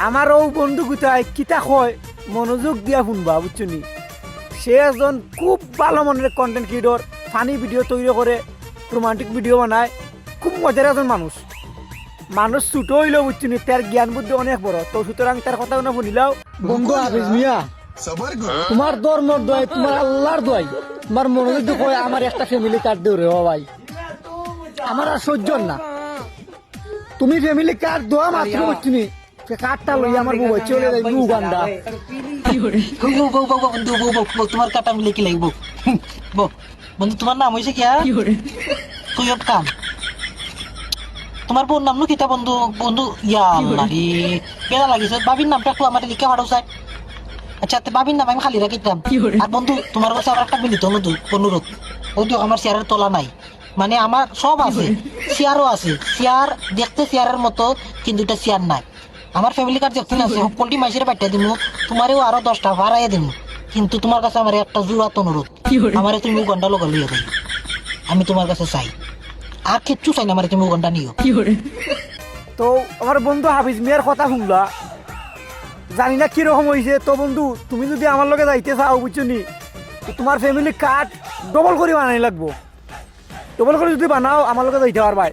আমারও বন্ধু কোথায় কিতা কয় মনোযোগ দিয়া শুনবা বুঝছো নি। সে একজন খুব ভালো মনের কন্টেন্ট ক্রিয়েটর, ফানি ভিডিও তৈরি করে, রোমান্টিক ভিডিও বানায়, খুব মজার একজন মানুষ। মানুষ ছোট হইলেও বুঝছো নি, তার জ্ঞান বুদ্ধি অনেক বড়। তো সুতরাং তার কথা শুনিলাও। বন্ধু হাফিজ মিয়া, তোমার ধর্মর দোয়াই, তোমার আল্লাহর দোয়াই, তোমার মনোযোগ দিয়ে কয় আমার একটা ফ্যামিলি কার্ড দেও রে ভাই, আমার আর সহ্য না। তুমি ফ্যামিলি কার্ড দেওয়া মাত্র বুঝছো নি, কার্ডটা লই আমার বউ চলে যাই উগান্ডা। তোমার কাটা আমি লিখে লাগবো বন্ধু। তোমার নাম হয়েছে কি তুই কাম তোমার বোন নাম কিতা বন্ধু? বন্ধু ইয়া কেনা লাগিছে বাবির নামটা একটু আমার লিখে পাঠাও চাই। আচ্ছা বাবির নাম আমি খালি রাখিতাম। আর বন্ধু তোমার কাছে আমার একটা মিলিত অনুরোধ, ওই তো আমার চেয়ারের তলা নাই, মানে আমার সব আছে, চেয়ারও আছে, চেয়ার দেখতে চেয়ারের মতো, কিন্তু এটা চেয়ার নাই। আমার ফ্যামিলি কার্ড দেখতে আছে, সকলটি মাইসের পাঠিয়ে দিব, তোমারও আরো 10টা ভাড়াইয়া দিব, কিন্তু তোমার কাছে আমার একটা জোড়াত অনুরোধ, আমার তুমি ঘন্টা লগা লইয়া দেয়, আমি তোমার কাছে চাই, আর কিচ্ছু চাই না, আমার তুমি ঘন্টা নিও। তো আমার বন্ধু হাফিজ মিয়ার কথা শুনলা, জানি না কিরকম হয়েছে। তো বন্ধু তুমি যদি আমার লগে যাইতে চাও বুঝছো নি, তোমার ফ্যামিলি কার্ড ডবল করে বানাই লাগবো, ডবল করে যদি বানাও আমার লগে যাইতে পারবাই।